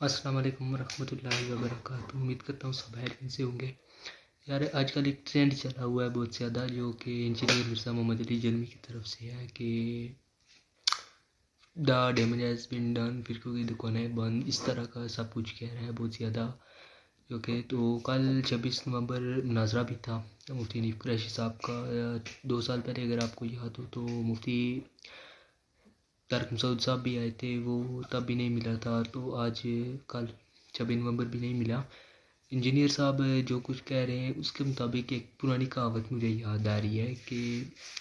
السلام علیکم ورحمۃ اللہ وبرکاتہ۔ امید کرتا ہوں سب خیریت سے ہوں گے۔ یار آج کل ایک ٹرینڈ چلا ہوا ہے بہت زیادہ، جو کہ انجینئر مرزا محمد علی جلمی کی طرف سے ہے کہ the damage has been done, فرقوں کی دکانیں بند، اس طرح کا سب کچھ کہہ رہا ہے بہت زیادہ۔ جو کہ تو کل 26 نومبر مناظرہ بھی تھا مفتی حنیف قریشی صاحب کا۔ 2 سال پہلے اگر آپ کو یاد ہو تو مفتی طارق مسعود صاحب بھی آئے تھے، وہ تب بھی نہیں ملا تھا، تو آج کل 26 نومبر بھی نہیں ملا۔ انجینئر صاحب جو کچھ کہہ رہے ہیں اس کے مطابق ایک پرانی کہاوت مجھے یاد آ رہی ہے کہ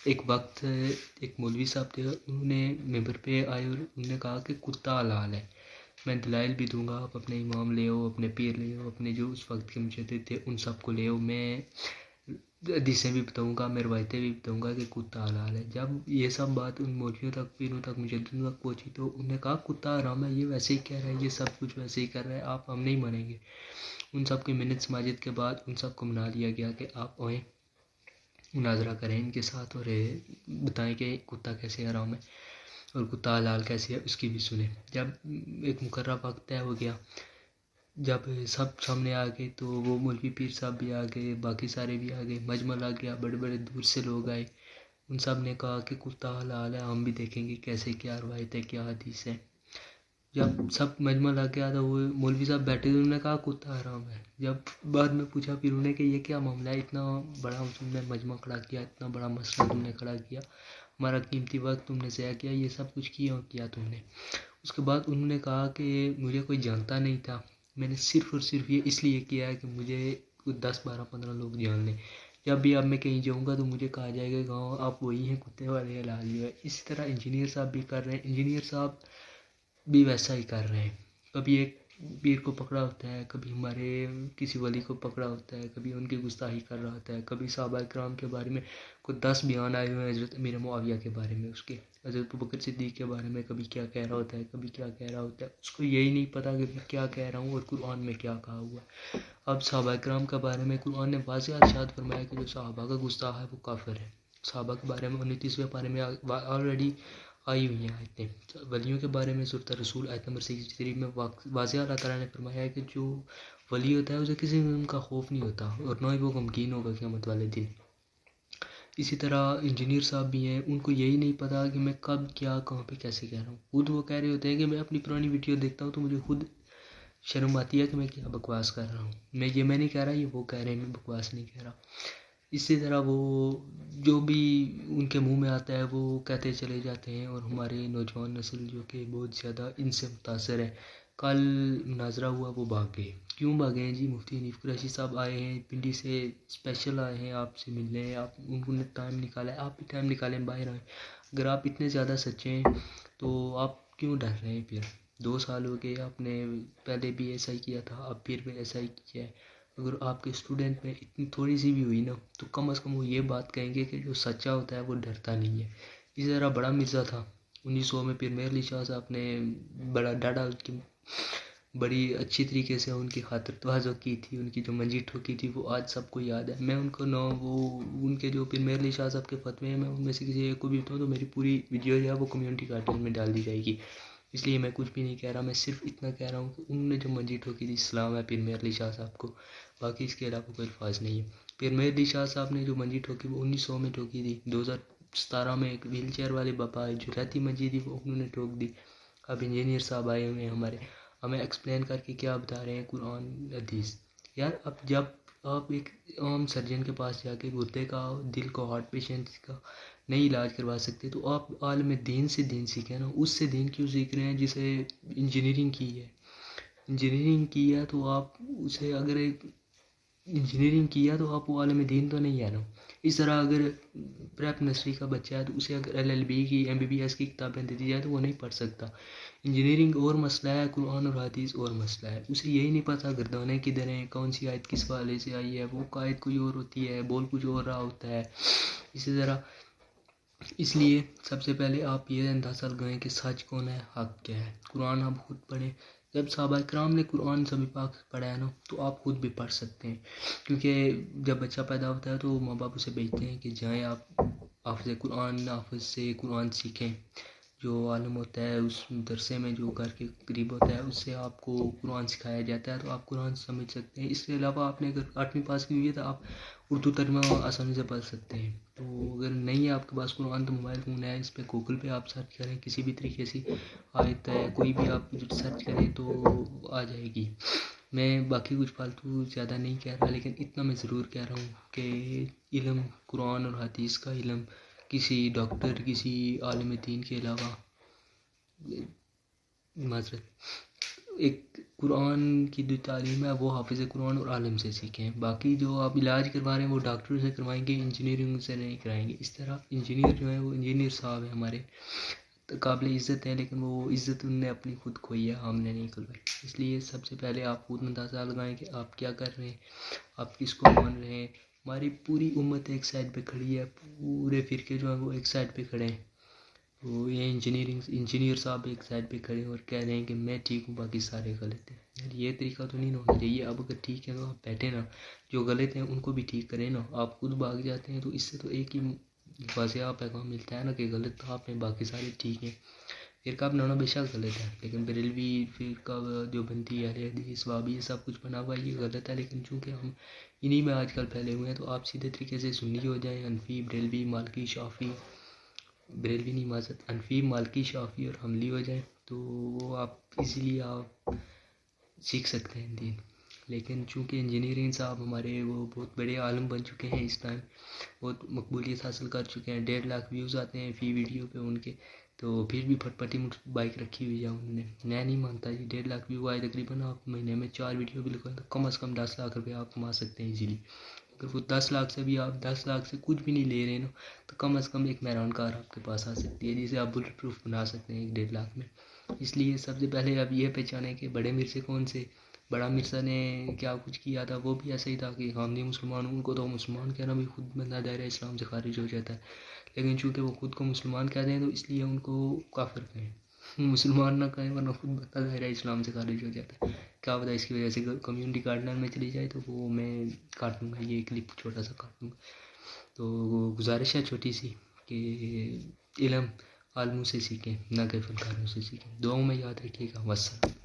ایک وقت ایک مولوی صاحب تھے، انہوں نے ممبر پہ آئے اور انہوں نے کہا کہ کتا حلال ہے، میں دلائل بھی دوں گا، آپ اپنے امام لے آؤ، اپنے پیر لے آؤ، اپنے جو اس وقت کے مجدد تھے ان سب کو لے آؤ، میں حدیثیں بھی بتاؤں گا، میں روایتیں بھی بتاؤں گا کہ کتا حلال ہے۔ جب یہ سب بات ان مولویوں تک، پیروں تک، مجددوں تک پہنچی تو انہوں نے کہا کتا حرام ہے، یہ ویسے ہی کہہ رہا ہے، یہ سب کچھ ویسے ہی کر رہا ہے، آپ ہم نہیں مانیں گے۔ ان سب کی منت سماجت کے بعد ان سب کو منا لیا گیا کہ آپ آئیں، مناظرہ کریں ان کے ساتھ اور بتائیں کہ کتا کیسے حرام ہے اور کتا حلال کیسے ہے، اس کی بھی سنیں۔ جب ایک مقررہ وقت طے ہو گیا، جب سب سامنے آ گئے تو وہ مولوی پیر صاحب بھی آ گئے، باقی سارے بھی آ گئے، مجمع لگ گیا، بڑے بڑے دور سے لوگ آئے، ان سب نے کہا کہ کتا حلال ہے، ہم بھی دیکھیں گے کیسے، کیا روایت ہے، کیا حدیث ہے۔ جب سب مجمع لگ گیا تو وہ مولوی صاحب بیٹھے تھے، انہوں نے کہا کتا حرام ہے۔ جب بعد میں پوچھا پھر انہوں نے کہ یہ کیا معاملہ ہے، اتنا بڑا تم نے مجمع کھڑا کیا، اتنا بڑا مسئلہ تم نے کھڑا کیا، ہمارا قیمتی وقت تم نے ضائع کیا، یہ سب کچھ کیا تم نے۔ اس کے بعد انہوں نے کہا کہ مجھے کوئی جانتا نہیں تھا، میں نے صرف اور صرف یہ اس لیے کیا ہے کہ مجھے 10 12 15 لوگ جان لیں، جب بھی اب میں کہیں جاؤں گا تو مجھے کہا جائے گا گاؤں آپ وہی ہیں کتے والے حلال جو ہے۔ اسی طرح انجینئر صاحب بھی کر رہے ہیں، انجینئر صاحب بھی ویسا ہی کر رہے ہیں، کبھی ایک پیر کو پکڑا ہوتا ہے، کبھی ہمارے کسی ولی کو پکڑا ہوتا ہے، کبھی ان کی گستاخی کر رہا ہوتا ہے، کبھی صحابہ کرام کے بارے میں کوئی 10 بیان آئے ہوئے ہیں، حضرت امیر معاویہ کے بارے میں، اس کے حضرت ابوبکر صدیق کے بارے میں کبھی کیا کہہ رہا ہوتا ہے، کبھی کیا کہہ رہا ہوتا ہے، اس کو یہی نہیں پتا کہ میں کیا کہہ رہا ہوں اور قرآن میں کیا کہا ہوا ہے۔ اب صحابہ کرام کے بارے میں قرآن نے واضح ارشاد فرمایا کہ جو صحابہ کا گستاخ ہے وہ کافر ہے۔ صحابہ کے بارے میں 29ویں پارے میں آلریڈی آئی ہوئی ہیں آیتیں۔ ولیوں کے بارے میں سورۃ الرسول آیت نمبر 63 میں واضح اللہ تعالیٰ نے فرمایا ہے کہ جو ولی ہوتا ہے اسے کسی قسم کا خوف نہیں ہوتا اور نہ ہی وہ غمگین ہوگا قیامت والے دن۔ اسی طرح انجینئر صاحب بھی ہیں، ان کو یہی نہیں پتا کہ میں کب کیا کہاں پہ کیسے کہہ رہا ہوں۔ خود وہ کہہ رہے ہوتے ہیں کہ میں اپنی پرانی ویڈیو دیکھتا ہوں تو مجھے خود شرم آتی ہے کہ میں کیا بکواس کر رہا ہوں، میں نہیں کہہ رہا، یہ وہ کہہ رہے ہیں، میں بکواس نہیں کہہ رہا۔ اسی طرح وہ جو بھی ان کے منہ میں آتا ہے وہ کہتے چلے جاتے ہیں، اور ہماری نوجوان نسل جو کہ بہت زیادہ ان سے متاثر ہے۔ کل مناظرہ ہوا، وہ بھاگ گئے، کیوں بھاگے ہیں جی؟ مفتی حنیف قریشی صاحب آئے ہیں پنڈی سے، اسپیشل آئے ہیں آپ سے ملنے، آپ انہوں نے ٹائم نکالا ہے، آپ بھی ٹائم نکالیں، باہر آئیں۔ اگر آپ اتنے زیادہ سچے ہیں تو آپ کیوں ڈر رہے ہیں؟ پھر 2 سال ہو گئے، آپ نے پہلے بھی ایسا ہی کیا تھا، اب پھر بھی ایسا ہی کیا ہے۔ اگر آپ کے اسٹوڈنٹ میں اتنی تھوڑی سی بھی ہوئی نا تو کم از کم وہ یہ بات کہیں گے کہ جو سچا ہوتا ہے وہ ڈرتا نہیں ہے۔ اسی طرح بڑا مرزا تھا 1900 میں، پھر میر علی شاہ صاحب نے بڑا ڈاڈا کی بڑی اچھی طریقے سے ان کی خاطر تواضع کی تھی، ان کی جو منجی ٹھوکی تھی وہ آج سب کو یاد ہے۔ میں ان کو نہ وہ ان کے جو پھر میر علی شاہ صاحب کے فتوے ہیں، میں ان میں سے کسی ایک کو بھی بتاؤں تو میری پوری ویڈیو جو ہے وہ کمیونٹی گارڈن میں ڈال دی جائے گی، اس لیے میں کچھ بھی نہیں کہہ رہا، میں صرف اتنا کہہ رہا ہوں کہ انہوں نے جو منجی ٹھوکی تھی، اسلام ہے پھر میر علی شاہ صاحب کو، باقی اس کے علاوہ کوئی الفاظ نہیں ہے۔ پھر میر علی شاہ صاحب نے جو منجی ٹھوکی وہ 1900 میں ٹھوکی تھی، 2017 میں ایک ویل چیئر والے بابا جو رہتی منجی تھی وہ انہوں نے ٹھوک دی۔ اب انجینئر صاحب آئے ہوئے ہیں ہمارے، ہمیں ایکسپلین کر کے کیا بتا رہے ہیں قرآن حدیث۔ یار اب جب آپ ایک عام سرجن کے پاس جا کے گردے کا، دل کا، ہارٹ پیشنٹ کا نہیں علاج کروا سکتے تو آپ عالم دین سے دین سیکھیں نا، اس سے دین کیوں سیکھ رہے ہیں جسے انجینئرنگ کی ہے؟ انجینئرنگ کی ہے تو آپ اسے اگر انجینئرنگ کیا تو آپ وہ عالم دین تو نہیں ہے نا۔ اس طرح اگر پریپ نرسری کا بچہ ہے تو اسے اگر LLB کی MBBS کی کتابیں دے دی جائے تو وہ نہیں پڑھ سکتا۔ انجینئرنگ اور مسئلہ ہے، قرآن اور حدیث اور مسئلہ ہے، اسے یہی نہیں پتہ گردانے کدھر ہیں، کون سی آیت کس والے سے آئی ہے، وہ آیت کوئی اور ہوتی ہے، بول کچھ اور رہا ہوتا ہے۔ اسی طرح اس لیے سب سے پہلے آپ یہ اندازہ لگائیں کہ سچ کون ہے، حق کیا ہے۔ قرآن آپ خود پڑھیں، جب صحابہ کرام نے قرآن سبھی پاک پڑھا ہے نا تو آپ خود بھی پڑھ سکتے ہیں، کیونکہ جب بچہ پیدا ہوتا ہے تو ماں باپ اسے بھیجتے ہیں کہ جائیں آپ حافظ قرآن، حافظ سے قرآن سیکھیں۔ جو عالم ہوتا ہے اس مدرسے میں جو گھر کے قریب ہوتا ہے اس سے آپ کو قرآن سکھایا جاتا ہے، تو آپ قرآن سمجھ سکتے ہیں۔ اس کے علاوہ آپ نے اگر 8ویں پاس کی ہوئی ہے تو آپ اردو ترجمہ آسانی سے پڑھ سکتے ہیں۔ تو اگر نہیں ہے آپ کے پاس قرآن تو موبائل فون ہے، اس پہ گوگل پہ آپ سرچ کریں، کسی بھی طریقے سے آیت ہے کوئی بھی آپ سرچ کریں تو آ جائے گی۔ میں باقی کچھ فالتو زیادہ نہیں کہہ رہا، لیکن اتنا میں ضرور کہہ رہا ہوں کہ علم قرآن اور حدیث کا علم کسی ڈاکٹر کسی عالم دین کے علاوہ معذرت ایک قرآن کی جو تعلیم ہے وہ حافظ قرآن اور عالم سے سیکھیں۔ باقی جو آپ علاج کروا رہے ہیں وہ ڈاکٹر سے کروائیں گے، انجینئرنگ سے نہیں کرائیں گے۔ اس طرح انجینئر جو ہے وہ انجینئر صاحب ہیں ہمارے قابل عزت ہیں، لیکن وہ عزت انہوں نے اپنی خود کھوئی ہے، ہم نے نہیں کھلوائی۔ اس لیے سب سے پہلے آپ خود اندازہ لگائیں کہ آپ کیا کر رہے ہیں، آپ کس کو مان رہے ہیں۔ ہماری پوری امت ایک سائڈ پہ کھڑی ہے، پورے فرقے جو ہیں وہ ایک سائڈ پہ کھڑے ہیں، وہ یہ انجینئر صاحب ایک سائڈ پہ کھڑے اور کہہ رہے ہیں کہ میں ٹھیک ہوں باقی سارے غلط ہیں۔ یار یہ طریقہ تو نہیں ہونا چاہیے۔ اب اگر ٹھیک ہے تو آپ بیٹھے نا، جو غلط ہیں ان کو بھی ٹھیک کریں نا۔ آپ خود بھاگ جاتے ہیں تو اس سے تو ایک ہی واضح پیغام ملتا ہے نا کہ غلط آپ ہیں باقی سارے ٹھیک ہیں۔ فرقہ بنانا بے شک غلط ہے، لیکن بریلوی فرقہ جو بنتی اہل حدیث وہابی یہ سب کچھ بنا ہوا ہے، یہ غلط ہے۔ لیکن چونکہ ہم انہی میں آج کل پھیلے ہوئے ہیں تو آپ سیدھے طریقے سے سنی ہو جائیں، حنفی بریلوی مالکی شافعی، بریلوی نہیں معذرت حنفی مالکی شافعی اور حنبلی ہو جائیں تو وہ آپ ایزیلی آپ سیکھ سکتے ہیں دین۔ لیکن چونکہ انجینئرنگ صاحب ہمارے وہ بہت بڑے عالم بن چکے ہیں، اس ٹائم بہت مقبولیت حاصل کر چکے ہیں، 1.5 لاکھ ویوز آتے ہیں فی ویڈیو پہ ان کے، تو پھر بھی پھٹ پٹی بائک رکھی ہوئی ہے انہوں نے۔ میں نہیں مانتا جی، 1.5 لاکھ ویو آئے تقریباً آپ مہینے میں 4 ویڈیو بھی لگوائیں تو کم از کم 10 لاکھ روپے آپ کما سکتے ہیں ایزیلی۔ اگر وہ 10 لاکھ سے بھی آپ 10 لاکھ سے کچھ بھی نہیں لے رہے نا تو کم از کم ایک میران کار آپ کے پاس آ سکتی ہے جسے آپ بلٹ پروف بنا سکتے ہیں 1.5 لاکھ میں۔ اس لیے سب سے پہلے اب یہ پہچانیں کہ بڑے مرزے کون سے۔ بڑا مرزا نے کیا کچھ کیا تھا، وہ بھی ایسا ہی تھا کہ حامی مسلمان، ان کو تو مسلمان کہنا بھی خود بندہ دائرہ اسلام سے خارج ہو جاتا ہے، لیکن چونکہ وہ خود کو مسلمان کہتے ہیں تو اس لیے ان کو کافر کہیں، مسلمان نہ کہیں ورنہ خود بندہ دائرہ اسلام سے خارج ہو جاتا ہے۔ کیا پتہ اس کی وجہ سے کمیونٹی گائیڈ لائن میں چلی جائے تو وہ میں کاٹوں گا، یہ کلپ چھوٹا سا کاٹوں گا۔ تو گزارش ہے چھوٹی سی کہ علم عالموں سے سیکھیں نہ کہ فنکاروں سے سیکھیں۔ دعاؤں میں یاد رکھیے گا۔ والسلام۔